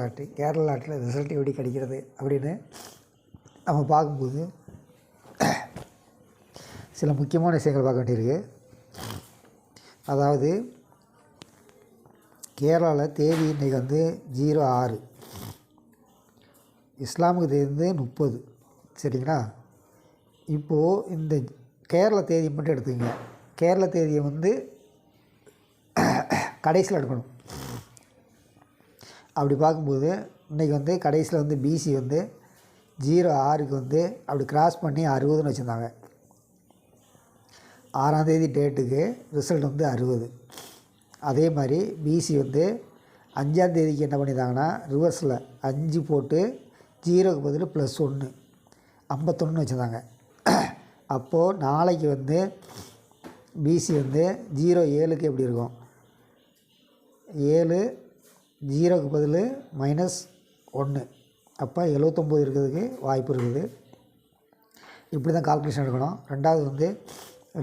Lottery. Kerala லாட்டரியில் result எப்படி கிடைக்கிறது அப்படின்னு நம்ம பார்க்கும்போது சில முக்கியமான விஷயங்கள் பார்க்க வேண்டியிருக்கு. அதாவது கேரளாவில் தேதி இன்றைக்கி வந்து 06, இஸ்லாமுக்கு தேதி வந்து 30. சரிங்களா? இப்போது இந்த கேரள தேதி மட்டும் எடுத்துக்கங்க. கேரள தேதியை வந்து கடைசியில் எடுக்கணும். அப்படி பார்க்கும்போது இன்றைக்கி வந்து கடைசியில் வந்து பிசி வந்து 06க்கு வந்து அப்படி கிராஸ் பண்ணி 60ன்னு வச்சுருந்தாங்க. 6ஆம் தேதி டேட்டுக்கு ரிசல்ட் வந்து 60. அதே மாதிரி பிசி வந்து 5ஆம் தேதிக்கு என்ன பண்ணியிருந்தாங்கன்னா ரிவர்ஸில் 5 போட்டு 0க்கு பதில் +1 51 வச்சுருந்தாங்க. அப்போது நாளைக்கு வந்து பிசி வந்து 07க்கு எப்படி இருக்கும்? 7 0க்கு பதில் -1, அப்போ 79 இருக்கிறதுக்கு வாய்ப்பு இருக்குது. இப்படி தான் கால்குலேஷன் எடுக்கணும். ரெண்டாவது வந்து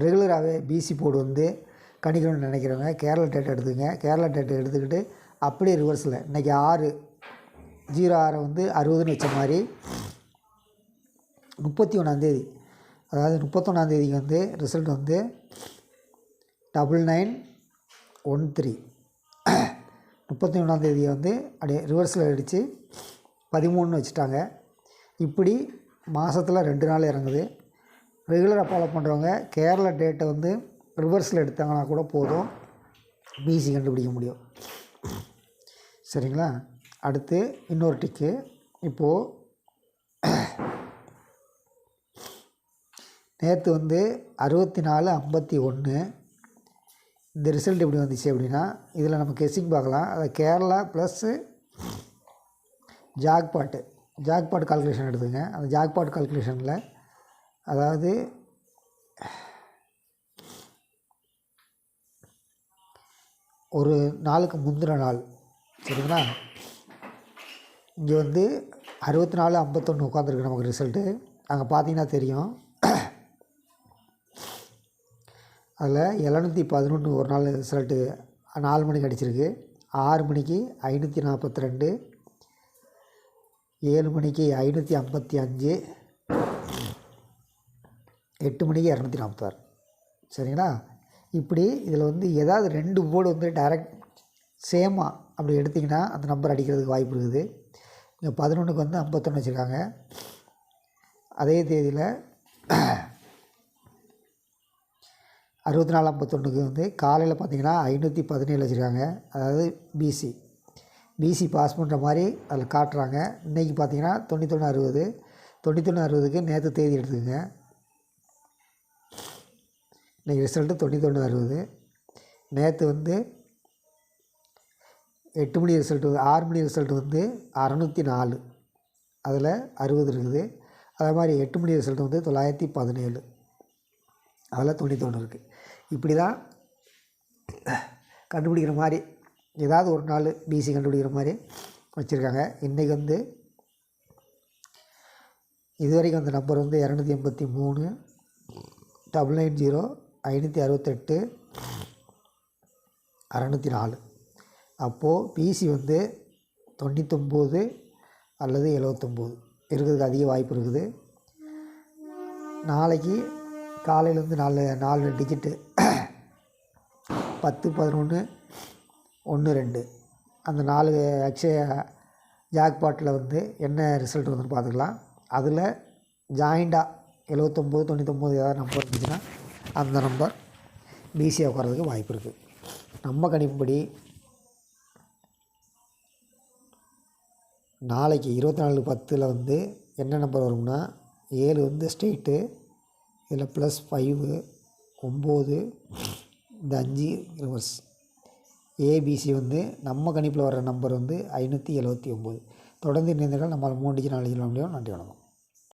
ரெகுலராகவே பிசி போர்டு வந்து கணிக்கணும்னு நினைக்கிறவங்க கேரளா டேட்டை எடுத்துக்கங்க. கேரளா டேட்டை எடுத்துக்கிட்டு அப்படியே ரிவர்ஸில் இன்றைக்கி 6/06 வந்து 60ன்னு வச்ச மாதிரி 31ஆம் தேதி, அதாவது 31ஆம் தேதிக்கு வந்து ரிசல்ட் வந்து 9913. 31ஆம் தேதியை வந்து அப்படியே ரிவர்ஸில் அடித்து 13ன்னு வச்சுட்டாங்க. இப்படி மாதத்தில் 2 நாள் இறங்குது. ரெகுலராக ஃபாலோ பண்ணுறவங்க கேரளா டேட்டை வந்து ரிவர்ஸில் எடுத்தாங்கன்னா கூட போதும், பிசி கண்டுபிடிக்க முடியும். சரிங்களா? அடுத்து இன்னொரு டிக்கு. இப்போது நேற்று வந்து 6451 இந்த ரிசல்ட் எப்படி வந்துச்சு அப்படின்னா, இதில் நம்ம கெஸ்ஸிங் பார்க்கலாம். அதை கேரளா ப்ளஸ்ஸு ஜாக்பாட் கால்குலேஷன் எடுத்துங்க. அந்த ஜாக்பாட் கால்குலேஷனில் அதாவது ஒரு நாளுக்கு முந்தின நாள், சரிங்களா, இங்கே வந்து 6451 உட்காந்துருக்கு நமக்கு ரிசல்ட்டு. அங்கே பார்த்தீங்கன்னா தெரியும். அதில் 711 ஒரு நாள் ரிசல்ட்டு 4 மணிக்கு அடிச்சிருக்கு. 6 மணிக்கு 542, 7 மணிக்கு 555, 8 மணிக்கு 246. சரிங்களா? இப்படி இதில் வந்து ஏதாவது 2 போர்டு வந்து டைரக்ட் சேமாக அப்படி எடுத்திங்கன்னா அந்த நம்பர் அடிக்கிறதுக்கு வாய்ப்பு இருக்குது. இங்கே 11க்கு வந்து 51 வச்சுருக்காங்க. அதே தேதியில் 6451க்கு வந்து காலையில் பார்த்திங்கன்னா 517 வச்சுருக்காங்க. அதாவது பிசி பாஸ் பண்ணுற மாதிரி அதில் காட்டுறாங்க. இன்றைக்கி பார்த்திங்கன்னா 9160. 9160க்கு நேற்று தேதி எடுத்துக்கங்க. இன்றைக்கி ரிசல்ட்டு 9160. நேற்று வந்து 8 மணி ரிசல்ட்டு, 6 மணி ரிசல்ட்டு வந்து 604, அதில் 60 இருக்குது. அதே மாதிரி 8 மணி ரிசல்ட்டு வந்து 917, அதில் 91 இருக்குது. இப்படி தான் கண்டுபிடிக்கிற மாதிரி ஏதாவது ஒரு நாள் பிசி கண்டுபிடிக்கிற மாதிரி வச்சுருக்காங்க. இன்றைக்கி வந்து இதுவரைக்கும் அந்த நம்பர் வந்து 283 990 568 604. அப்போது பிசி வந்து 99 அல்லது 79 இருக்கிறதுக்கு அதிக வாய்ப்பு இருக்குது. நாளைக்கு காலையிலேருந்து 4 டிஜிட்டு 10 11 1 2 அந்த 4 அக்ஷய ஜாக்பாட்டில் வந்து என்ன ரிசல்ட் வந்துன்னு பார்த்துக்கலாம். அதில் ஜாயிண்டாக 79 99 ஏதாவது நம்பர் இருந்துச்சுன்னா அந்த நம்பர் பிசியாக உட்காரதுக்கு வாய்ப்பு இருக்குது. நம்ம கணிப்புப்படி நாளைக்கு 24/10 வந்து என்ன நம்பர் வரும்னா 7 வந்து ஸ்ட்ரெயிட்டு, இதில் +5 9 இந்த 5 ரிவர்ஸ். ஏபிசி வந்து நம்ம கணிப்பில் வர்ற நம்பர் வந்து 579. தொடர்ந்து இணைந்தீர்கள். நம்மளால் 3 டிஜிட் 4 டிஜிட் முடியும். நன்றி, வணக்கம்.